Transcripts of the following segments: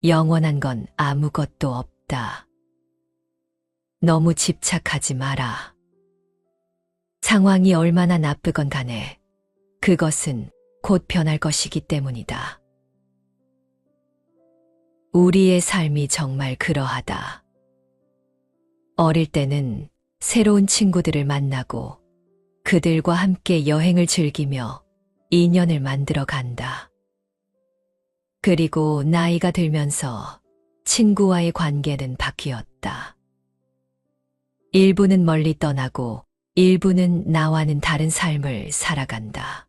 영원한 건 아무것도 없다. 너무 집착하지 마라. 상황이 얼마나 나쁘건 간에 그것은 곧 변할 것이기 때문이다. 우리의 삶이 정말 그러하다. 어릴 때는 새로운 친구들을 만나고 그들과 함께 여행을 즐기며 인연을 만들어 간다. 그리고 나이가 들면서 친구와의 관계는 바뀌었다. 일부는 멀리 떠나고 일부는 나와는 다른 삶을 살아간다.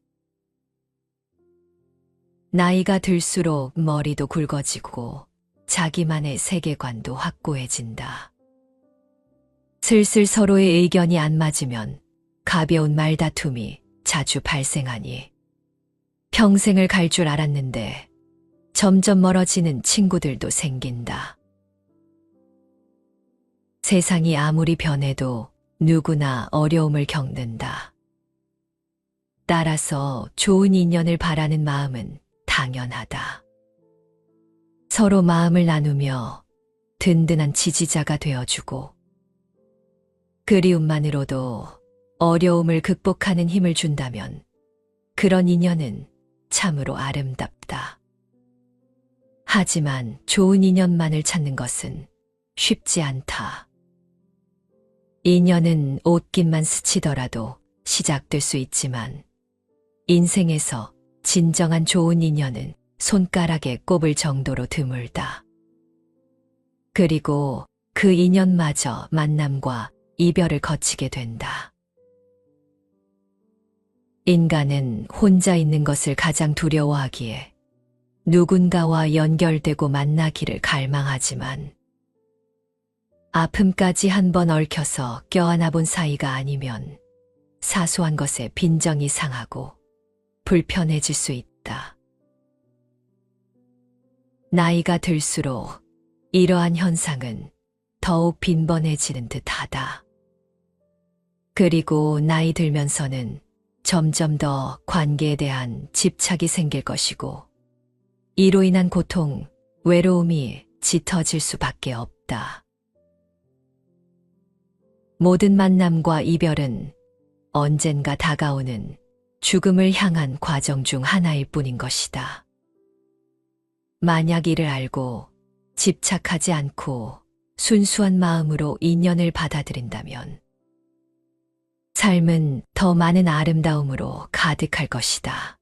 나이가 들수록 머리도 굵어지고 자기만의 세계관도 확고해진다. 슬슬 서로의 의견이 안 맞으면 가벼운 말다툼이 자주 발생하니 평생을 갈 줄 알았는데 점점 멀어지는 친구들도 생긴다. 세상이 아무리 변해도 누구나 어려움을 겪는다. 따라서 좋은 인연을 바라는 마음은 당연하다. 서로 마음을 나누며 든든한 지지자가 되어주고 그리움만으로도 어려움을 극복하는 힘을 준다면 그런 인연은 참으로 아름답다. 하지만 좋은 인연만을 찾는 것은 쉽지 않다. 인연은 옷깃만 스치더라도 시작될 수 있지만 인생에서 진정한 좋은 인연은 손가락에 꼽을 정도로 드물다. 그리고 그 인연마저 만남과 이별을 거치게 된다. 인간은 혼자 있는 것을 가장 두려워하기에 누군가와 연결되고 만나기를 갈망하지만 아픔까지 한번 얽혀서 껴안아 본 사이가 아니면 사소한 것에 빈정이 상하고 불편해질 수 있다. 나이가 들수록 이러한 현상은 더욱 빈번해지는 듯하다. 그리고 나이 들면서는 점점 더 관계에 대한 집착이 생길 것이고 이로 인한 고통, 외로움이 짙어질 수밖에 없다. 모든 만남과 이별은 언젠가 다가오는 죽음을 향한 과정 중 하나일 뿐인 것이다. 만약 이를 알고 집착하지 않고 순수한 마음으로 인연을 받아들인다면 삶은 더 많은 아름다움으로 가득할 것이다.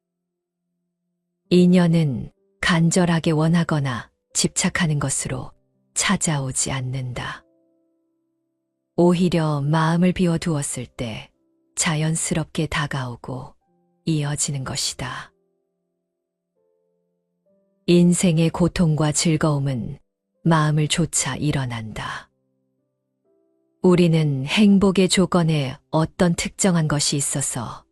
인연은 간절하게 원하거나 집착하는 것으로 찾아오지 않는다. 오히려 마음을 비워두었을 때 자연스럽게 다가오고 이어지는 것이다. 인생의 고통과 즐거움은 마음을 좇아 일어난다. 우리는 행복의 조건에 어떤 특정한 것이 있어서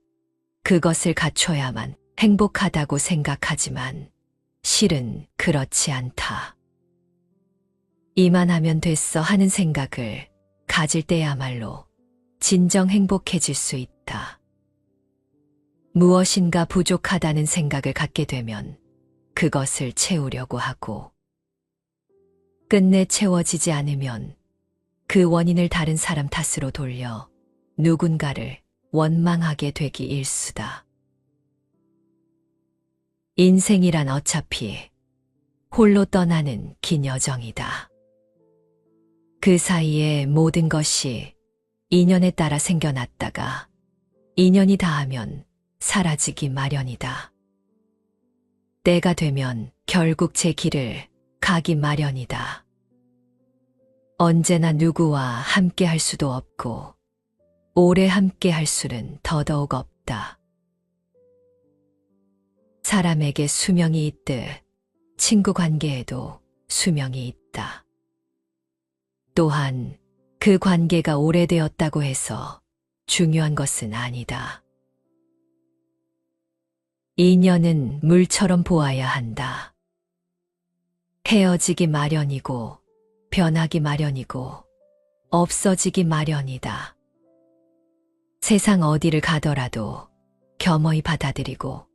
그것을 갖춰야만 행복하다고 생각하지만 실은 그렇지 않다. 이만하면 됐어 하는 생각을 가질 때야말로 진정 행복해질 수 있다. 무엇인가 부족하다는 생각을 갖게 되면 그것을 채우려고 하고 끝내 채워지지 않으면 그 원인을 다른 사람 탓으로 돌려 누군가를 원망하게 되기 일쑤다. 인생이란 어차피 홀로 떠나는 긴 여정이다. 그 사이에 모든 것이 인연에 따라 생겨났다가 인연이 닿으면 사라지기 마련이다. 때가 되면 결국 제 길을 가기 마련이다. 언제나 누구와 함께 할 수도 없고 오래 함께 할 수는 더더욱 없다. 사람에게 수명이 있듯 친구 관계에도 수명이 있다. 또한 그 관계가 오래되었다고 해서 중요한 것은 아니다. 인연은 물처럼 보아야 한다. 헤어지기 마련이고 변하기 마련이고 없어지기 마련이다. 세상 어디를 가더라도 겸허히 받아들이고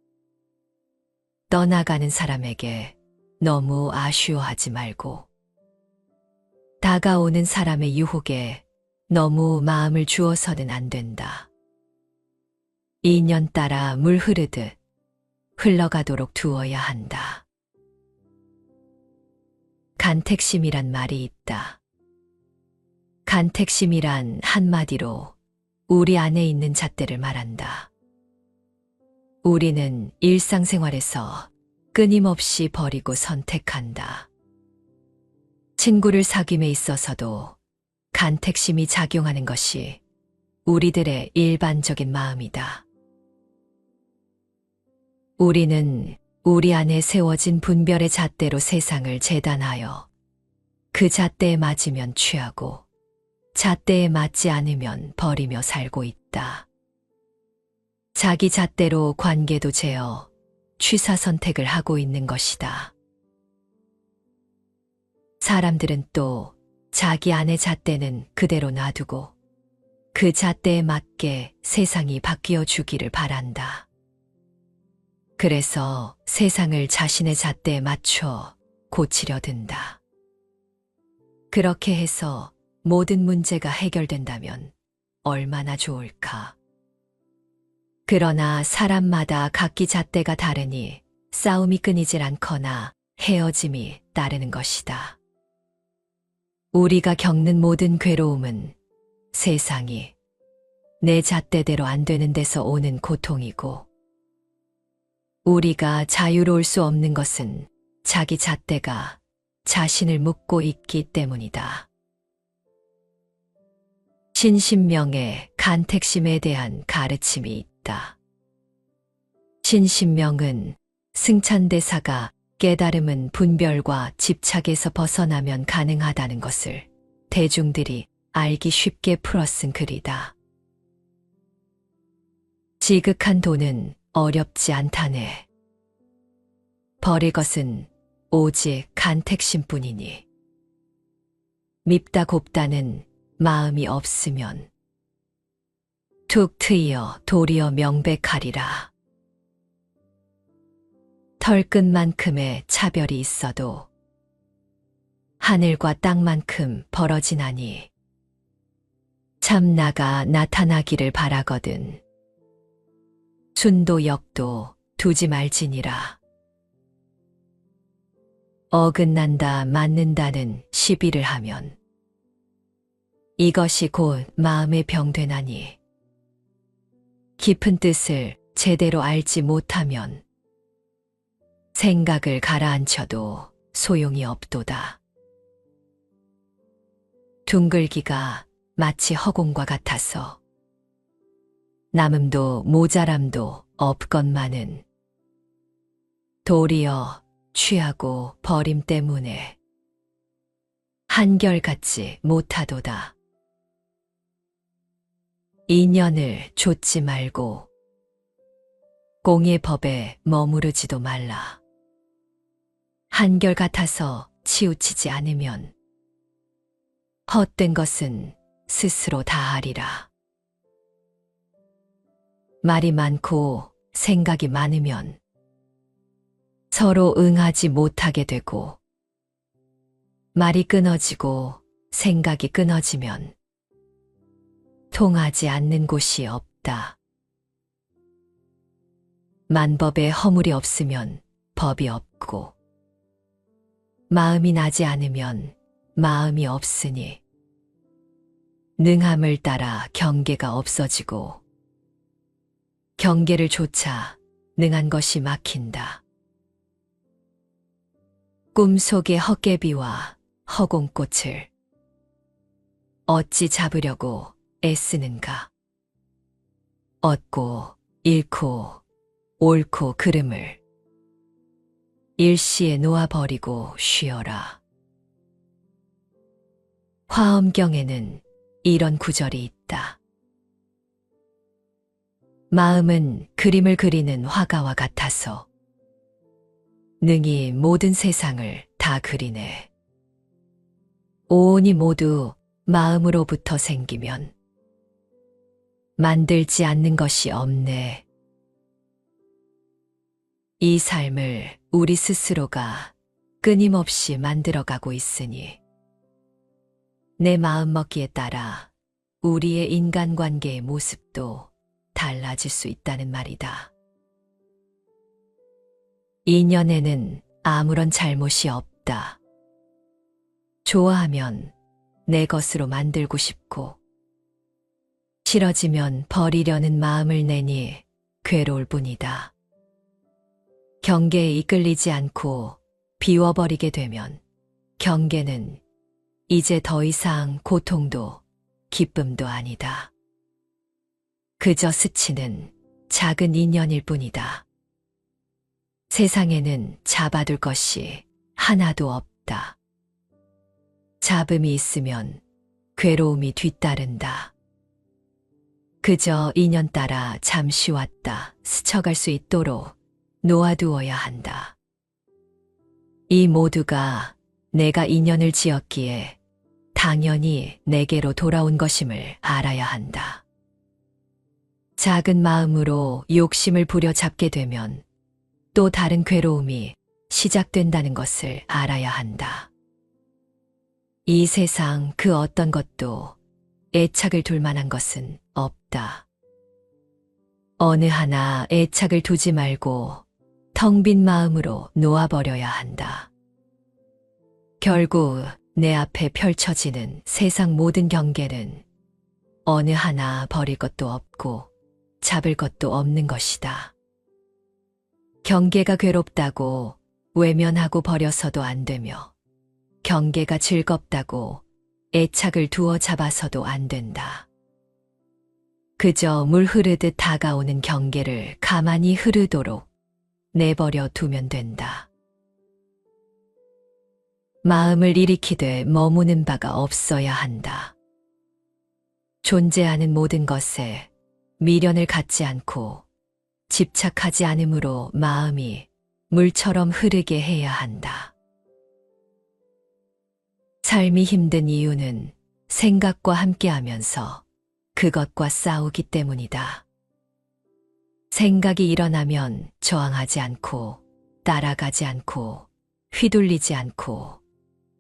떠나가는 사람에게 너무 아쉬워하지 말고 다가오는 사람의 유혹에 너무 마음을 주어서는 안 된다. 인연 따라 물 흐르듯 흘러가도록 두어야 한다. 간택심이란 말이 있다. 간택심이란 한마디로 우리 안에 있는 잣대를 말한다. 우리는 일상생활에서 끊임없이 버리고 선택한다. 친구를 사귐에 있어서도 간택심이 작용하는 것이 우리들의 일반적인 마음이다. 우리는 우리 안에 세워진 분별의 잣대로 세상을 재단하여 그 잣대에 맞으면 취하고 잣대에 맞지 않으면 버리며 살고 있다. 자기 잣대로 관계도 재어 취사 선택을 하고 있는 것이다. 사람들은 또 자기 안의 잣대는 그대로 놔두고 그 잣대에 맞게 세상이 바뀌어 주기를 바란다. 그래서 세상을 자신의 잣대에 맞춰 고치려 든다. 그렇게 해서 모든 문제가 해결된다면 얼마나 좋을까. 그러나 사람마다 각기 잣대가 다르니 싸움이 끊이질 않거나 헤어짐이 따르는 것이다. 우리가 겪는 모든 괴로움은 세상이 내 잣대대로 안 되는 데서 오는 고통이고, 우리가 자유로울 수 없는 것은 자기 잣대가 자신을 묶고 있기 때문이다. 신신명에 간택심에 대한 가르침이 있다. 신신명은 승찬대사가 깨달음은 분별과 집착에서 벗어나면 가능하다는 것을 대중들이 알기 쉽게 풀어 쓴 글이다. 지극한 도는 어렵지 않다네. 버릴 것은 오직 간택심뿐이니 밉다 곱다는 마음이 없으면 툭 트이어 도리어 명백하리라. 털끝만큼의 차별이 있어도 하늘과 땅만큼 벌어지나니 참나가 나타나기를 바라거든 순도 역도 두지 말지니라. 어긋난다 맞는다는 시비를 하면 이것이 곧 마음의 병되나니 깊은 뜻을 제대로 알지 못하면 생각을 가라앉혀도 소용이 없도다. 둥글기가 마치 허공과 같아서 남음도 모자람도 없건만은 도리어 취하고 버림 때문에 한결같지 못하도다. 인연을 좇지 말고 공의 법에 머무르지도 말라. 한결같아서 치우치지 않으면 헛된 것은 스스로 다하리라. 말이 많고 생각이 많으면 서로 응하지 못하게 되고, 말이 끊어지고 생각이 끊어지면 통하지 않는 곳이 없다. 만법에 허물이 없으면 법이 없고, 마음이 나지 않으면 마음이 없으니 능함을 따라 경계가 없어지고 경계를 좇아 능한 것이 막힌다. 꿈속의 헛개비와 허공꽃을 어찌 잡으려고 애쓰는가. 얻고 잃고 옳고 그름을 일시에 놓아버리고 쉬어라. 화엄경에는 이런 구절이 있다. 마음은 그림을 그리는 화가와 같아서 능히 모든 세상을 다 그리네. 오온이 모두 마음으로부터 생기면 만들지 않는 것이 없네. 이 삶을 우리 스스로가 끊임없이 만들어가고 있으니 내 마음먹기에 따라 우리의 인간관계의 모습도 달라질 수 있다는 말이다. 인연에는 아무런 잘못이 없다. 좋아하면 내 것으로 만들고 싶고 싫어지면 버리려는 마음을 내니 괴로울 뿐이다. 경계에 이끌리지 않고 비워버리게 되면 경계는 이제 더 이상 고통도 기쁨도 아니다. 그저 스치는 작은 인연일 뿐이다. 세상에는 잡아둘 것이 하나도 없다. 잡음이 있으면 괴로움이 뒤따른다. 그저 인연 따라 잠시 왔다 스쳐갈 수 있도록 놓아두어야 한다. 이 모두가 내가 인연을 지었기에 당연히 내게로 돌아온 것임을 알아야 한다. 작은 마음으로 욕심을 부려잡게 되면 또 다른 괴로움이 시작된다는 것을 알아야 한다. 이 세상 그 어떤 것도 애착을 둘 만한 것은 없다. 어느 하나 애착을 두지 말고 텅 빈 마음으로 놓아버려야 한다. 결국 내 앞에 펼쳐지는 세상 모든 경계는 어느 하나 버릴 것도 없고 잡을 것도 없는 것이다. 경계가 괴롭다고 외면하고 버려서도 안 되며 경계가 즐겁다고 애착을 두어 잡아서도 안 된다. 그저 물 흐르듯 다가오는 경계를 가만히 흐르도록 내버려 두면 된다. 마음을 일으키되 머무는 바가 없어야 한다. 존재하는 모든 것에 미련을 갖지 않고 집착하지 않으므로 마음이 물처럼 흐르게 해야 한다. 삶이 힘든 이유는 생각과 함께하면서 그것과 싸우기 때문이다. 생각이 일어나면 저항하지 않고 따라가지 않고 휘둘리지 않고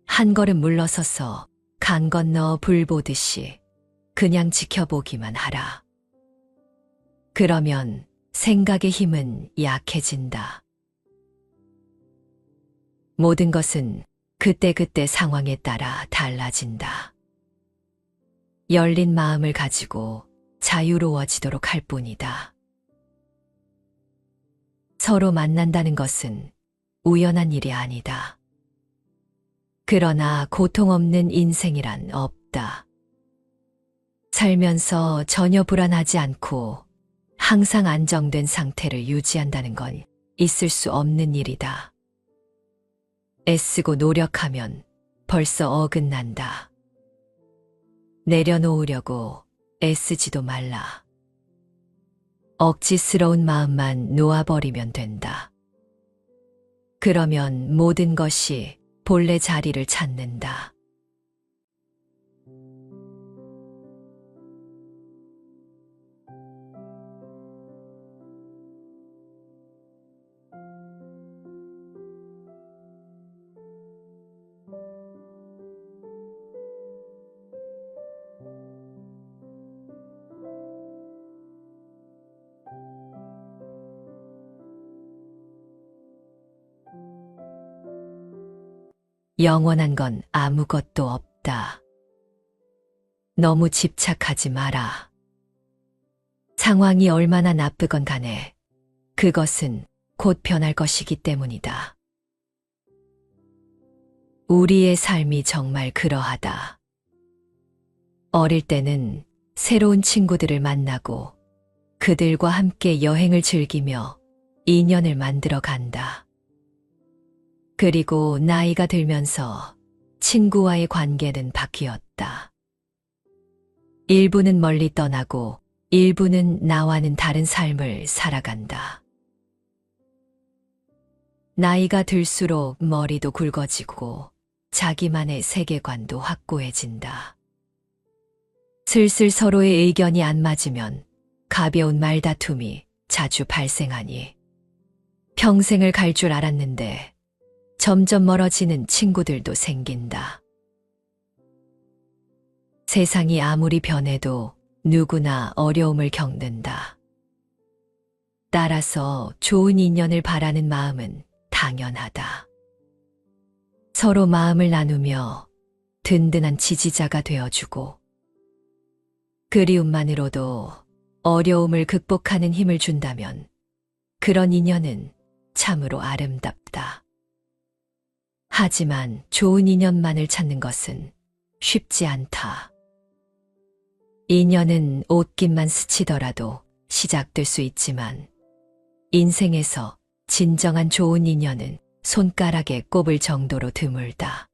한 걸음 물러서서 강 건너 불 보듯이 그냥 지켜보기만 하라. 그러면 생각의 힘은 약해진다. 모든 것은 그때그때 상황에 따라 달라진다. 열린 마음을 가지고 자유로워지도록 할 뿐이다. 서로 만난다는 것은 우연한 일이 아니다. 그러나 고통 없는 인생이란 없다. 살면서 전혀 불안하지 않고 항상 안정된 상태를 유지한다는 건 있을 수 없는 일이다. 애쓰고 노력하면 벌써 어긋난다. 내려놓으려고 애쓰지도 말라. 억지스러운 마음만 놓아버리면 된다. 그러면 모든 것이 본래 자리를 찾는다. 영원한 건 아무것도 없다. 너무 집착하지 마라. 상황이 얼마나 나쁘건 간에 그것은 곧 변할 것이기 때문이다. 우리의 삶이 정말 그러하다. 어릴 때는 새로운 친구들을 만나고 그들과 함께 여행을 즐기며 인연을 만들어 간다. 그리고 나이가 들면서 친구와의 관계는 바뀌었다. 일부는 멀리 떠나고 일부는 나와는 다른 삶을 살아간다. 나이가 들수록 머리도 굵어지고 자기만의 세계관도 확고해진다. 슬슬 서로의 의견이 안 맞으면 가벼운 말다툼이 자주 발생하니 평생을 갈 줄 알았는데 점점 멀어지는 친구들도 생긴다. 세상이 아무리 변해도 누구나 어려움을 겪는다. 따라서 좋은 인연을 바라는 마음은 당연하다. 서로 마음을 나누며 든든한 지지자가 되어주고 그리움만으로도 어려움을 극복하는 힘을 준다면 그런 인연은 참으로 아름답다. 하지만 좋은 인연만을 찾는 것은 쉽지 않다. 인연은 옷깃만 스치더라도 시작될 수 있지만 인생에서 진정한 좋은 인연은 손가락에 꼽을 정도로 드물다.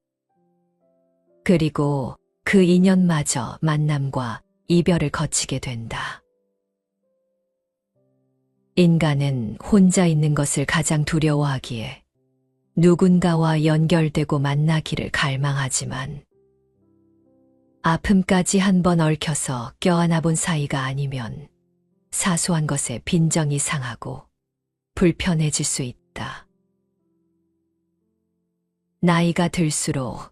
그리고 그 인연마저 만남과 이별을 거치게 된다. 인간은 혼자 있는 것을 가장 두려워하기에 누군가와 연결되고 만나기를 갈망하지만 아픔까지 한번 얽혀서 껴안아 본 사이가 아니면 사소한 것에 빈정이 상하고 불편해질 수 있다. 나이가 들수록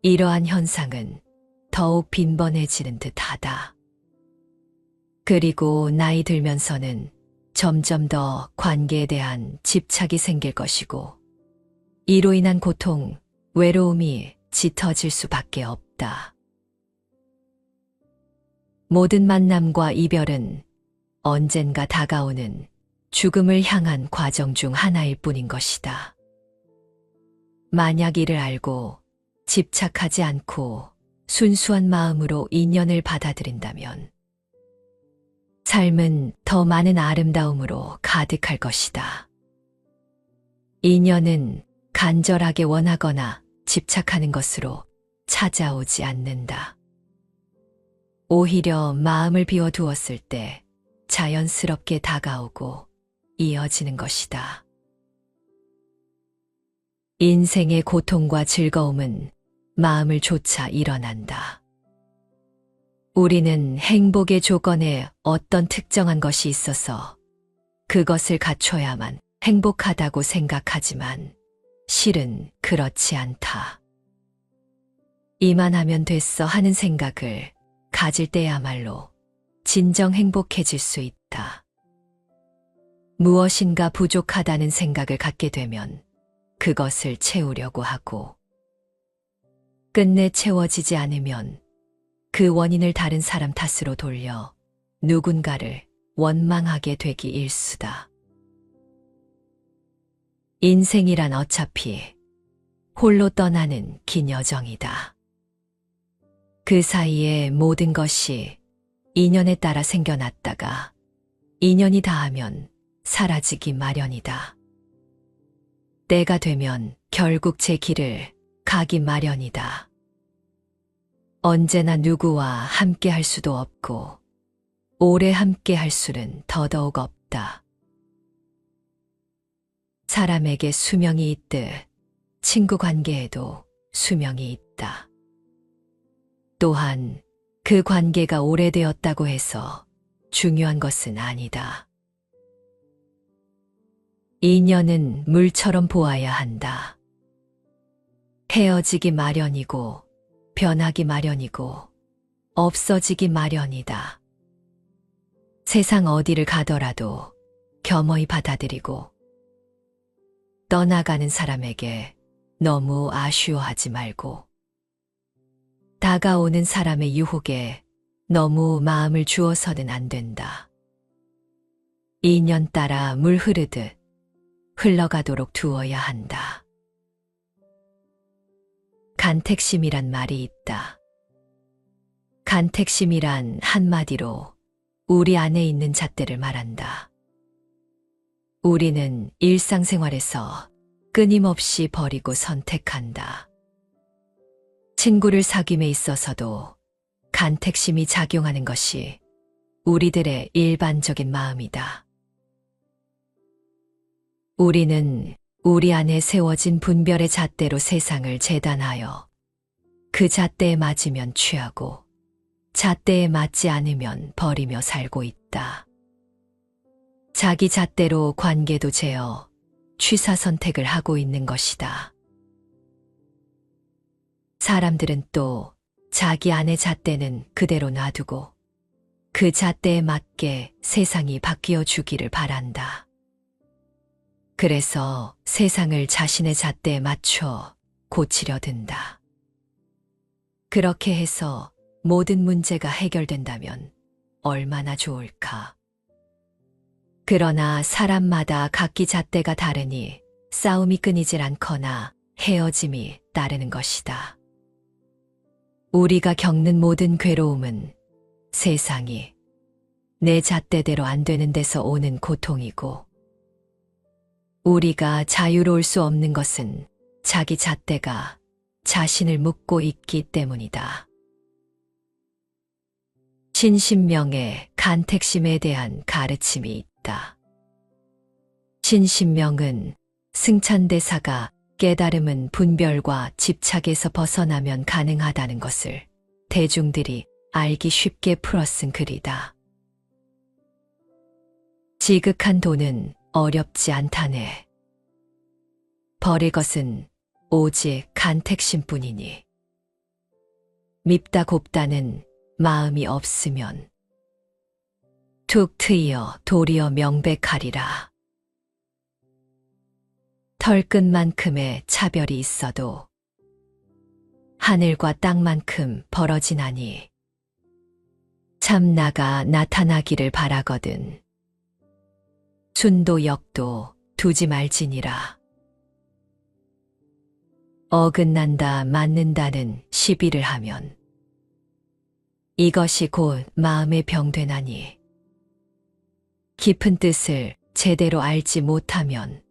이러한 현상은 더욱 빈번해지는 듯하다. 그리고 나이 들면서는 점점 더 관계에 대한 집착이 생길 것이고 이로 인한 고통, 외로움이 짙어질 수밖에 없다. 모든 만남과 이별은 언젠가 다가오는 죽음을 향한 과정 중 하나일 뿐인 것이다. 만약 이를 알고 집착하지 않고 순수한 마음으로 인연을 받아들인다면 삶은 더 많은 아름다움으로 가득할 것이다. 인연은 간절하게 원하거나 집착하는 것으로 찾아오지 않는다. 오히려 마음을 비워두었을 때 자연스럽게 다가오고 이어지는 것이다. 인생의 고통과 즐거움은 마음을 좇아 일어난다. 우리는 행복의 조건에 어떤 특정한 것이 있어서 그것을 갖춰야만 행복하다고 생각하지만 실은 그렇지 않다. 이만하면 됐어 하는 생각을 가질 때야말로 진정 행복해질 수 있다. 무엇인가 부족하다는 생각을 갖게 되면 그것을 채우려고 하고 끝내 채워지지 않으면 그 원인을 다른 사람 탓으로 돌려 누군가를 원망하게 되기 일쑤다. 인생이란 어차피 홀로 떠나는 긴 여정이다. 그 사이에 모든 것이 인연에 따라 생겨났다가 인연이 닿으면 사라지기 마련이다. 때가 되면 결국 제 길을 가기 마련이다. 언제나 누구와 함께 할 수도 없고 오래 함께 할 수는 더더욱 없다. 사람에게 수명이 있듯 친구 관계에도 수명이 있다. 또한 그 관계가 오래되었다고 해서 중요한 것은 아니다. 인연은 물처럼 보아야 한다. 헤어지기 마련이고 변하기 마련이고 없어지기 마련이다. 세상 어디를 가더라도 겸허히 받아들이고 떠나가는 사람에게 너무 아쉬워하지 말고 다가오는 사람의 유혹에 너무 마음을 주어서는 안 된다. 인연 따라 물 흐르듯 흘러가도록 두어야 한다. 간택심이란 말이 있다. 간택심이란 한마디로 우리 안에 있는 잣대를 말한다. 우리는 일상생활에서 끊임없이 버리고 선택한다. 친구를 사귐에 있어서도 간택심이 작용하는 것이 우리들의 일반적인 마음이다. 우리는 우리 안에 세워진 분별의 잣대로 세상을 재단하여 그 잣대에 맞으면 취하고 잣대에 맞지 않으면 버리며 살고 있다. 자기 잣대로 관계도 재어 취사 선택을 하고 있는 것이다. 사람들은 또 자기 안의 잣대는 그대로 놔두고 그 잣대에 맞게 세상이 바뀌어 주기를 바란다. 그래서 세상을 자신의 잣대에 맞춰 고치려 든다. 그렇게 해서 모든 문제가 해결된다면 얼마나 좋을까. 그러나 사람마다 각기 잣대가 다르니 싸움이 끊이질 않거나 헤어짐이 따르는 것이다. 우리가 겪는 모든 괴로움은 세상이 내 잣대대로 안 되는 데서 오는 고통이고, 우리가 자유로울 수 없는 것은 자기 잣대가 자신을 묶고 있기 때문이다. 신신명의 간택심에 대한 가르침이 있다. 신신명은 승찬대사가 깨달음은 분별과 집착에서 벗어나면 가능하다는 것을 대중들이 알기 쉽게 풀어쓴 글이다. 지극한 도는 어렵지 않다네. 버릴 것은 오직 간택심뿐이니 밉다 곱다는 마음이 없으면 툭 트이어 도리어 명백하리라. 털끝만큼의 차별이 있어도 하늘과 땅만큼 벌어지나니 참나가 나타나기를 바라거든 순도 역도 두지 말지니라. 어긋난다 맞는다는 시비를 하면 이것이 곧 마음의 병되나니 깊은 뜻을 제대로 알지 못하면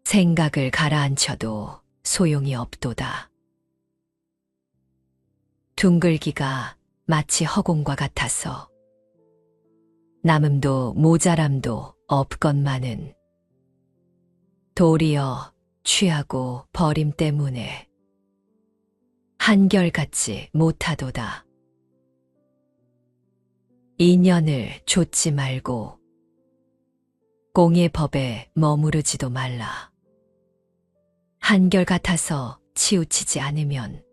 생각을 가라앉혀도 소용이 없도다. 둥글기가 마치 허공과 같아서 남음도 모자람도 없건만은 도리어 취하고 버림 때문에 한결같지 못하도다. 인연을 좇지 말고 공의 법에 머무르지도 말라. 한결같아서 치우치지 않으면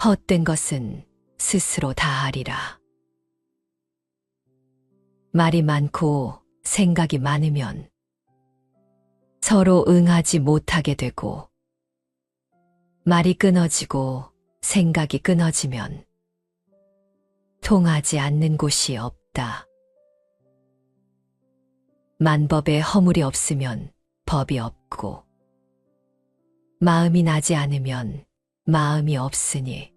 헛된 것은 스스로 다하리라. 말이 많고 생각이 많으면 서로 응하지 못하게 되고, 말이 끊어지고 생각이 끊어지면 통하지 않는 곳이 없다. 만법에 허물이 없으면 법이 없고, 마음이 나지 않으면 마음이 없으니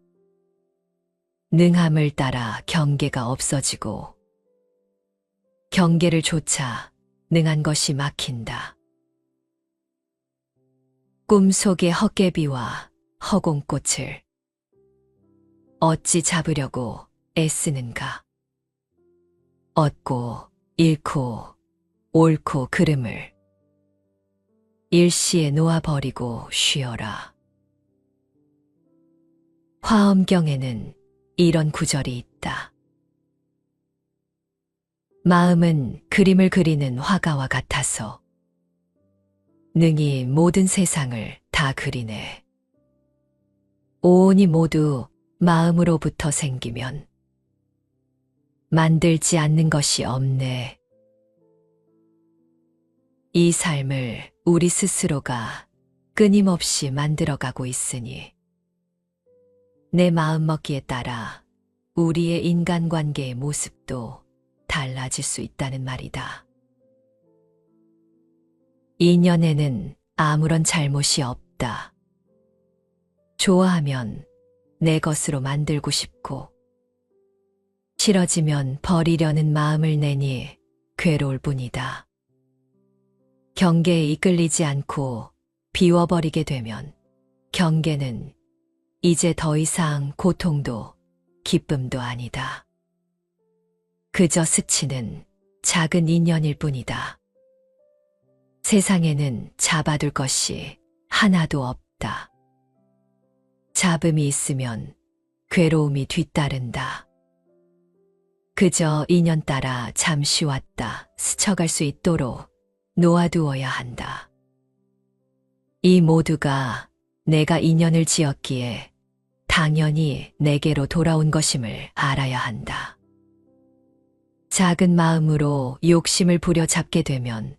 능함을 따라 경계가 없어지고 경계를 좇아 능한 것이 막힌다. 꿈속의 헛개비와 허공꽃을 어찌 잡으려고 애쓰는가. 얻고 잃고 옳고 그름을 일시에 놓아버리고 쉬어라. 화엄경에는 이런 구절이 있다. 마음은 그림을 그리는 화가와 같아서 능히 모든 세상을 다 그리네. 오온이 모두 마음으로부터 생기면 만들지 않는 것이 없네. 이 삶을 우리 스스로가 끊임없이 만들어가고 있으니 내 마음먹기에 따라 우리의 인간관계의 모습도 달라질 수 있다는 말이다. 인연에는 아무런 잘못이 없다. 좋아하면 내 것으로 만들고 싶고, 싫어지면 버리려는 마음을 내니 괴로울 뿐이다. 경계에 이끌리지 않고 비워버리게 되면 경계는 이제 더 이상 고통도 기쁨도 아니다. 그저 스치는 작은 인연일 뿐이다. 세상에는 잡아둘 것이 하나도 없다. 잡음이 있으면 괴로움이 뒤따른다. 그저 인연 따라 잠시 왔다 스쳐갈 수 있도록 놓아두어야 한다. 이 모두가 내가 인연을 지었기에 당연히 내게로 돌아온 것임을 알아야 한다. 작은 마음으로 욕심을 부려잡게 되면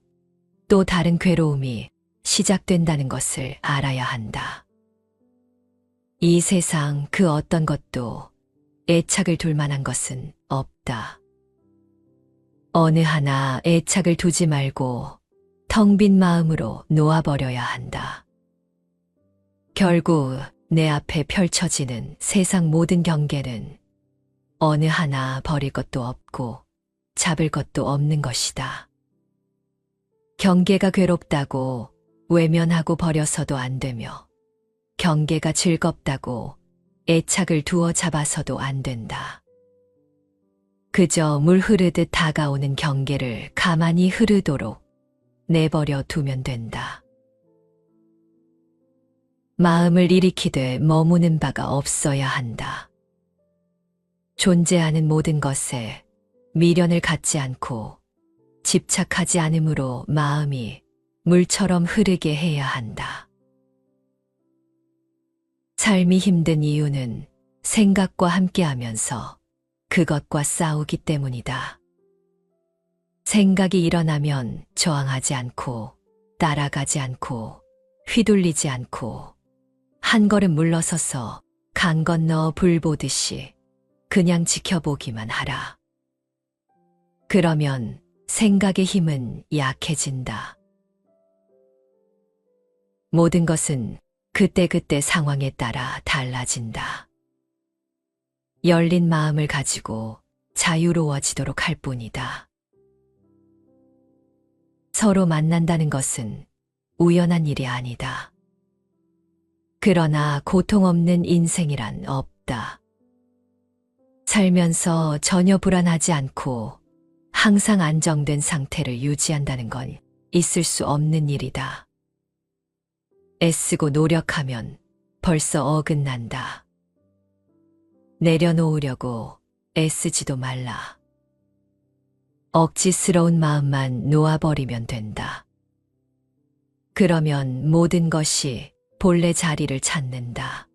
또 다른 괴로움이 시작된다는 것을 알아야 한다. 이 세상 그 어떤 것도 애착을 둘 만한 것은 없다. 어느 하나 애착을 두지 말고 텅 빈 마음으로 놓아버려야 한다. 결국 내 앞에 펼쳐지는 세상 모든 경계는 어느 하나 버릴 것도 없고 잡을 것도 없는 것이다. 경계가 괴롭다고 외면하고 버려서도 안 되며 경계가 즐겁다고 애착을 두어 잡아서도 안 된다. 그저 물 흐르듯 다가오는 경계를 가만히 흐르도록 내버려 두면 된다. 마음을 일으키되 머무는 바가 없어야 한다. 존재하는 모든 것에 미련을 갖지 않고 집착하지 않으므로 마음이 물처럼 흐르게 해야 한다. 삶이 힘든 이유는 생각과 함께하면서 그것과 싸우기 때문이다. 생각이 일어나면 저항하지 않고 따라가지 않고 휘둘리지 않고 한 걸음 물러서서 강 건너 불 보듯이 그냥 지켜보기만 하라. 그러면 생각의 힘은 약해진다. 모든 것은 그때그때 상황에 따라 달라진다. 열린 마음을 가지고 자유로워지도록 할 뿐이다. 서로 만난다는 것은 우연한 일이 아니다. 그러나 고통 없는 인생이란 없다. 살면서 전혀 불안하지 않고 항상 안정된 상태를 유지한다는 건 있을 수 없는 일이다. 애쓰고 노력하면 벌써 어긋난다. 내려놓으려고 애쓰지도 말라. 억지스러운 마음만 놓아버리면 된다. 그러면 모든 것이 본래 자리를 찾는다.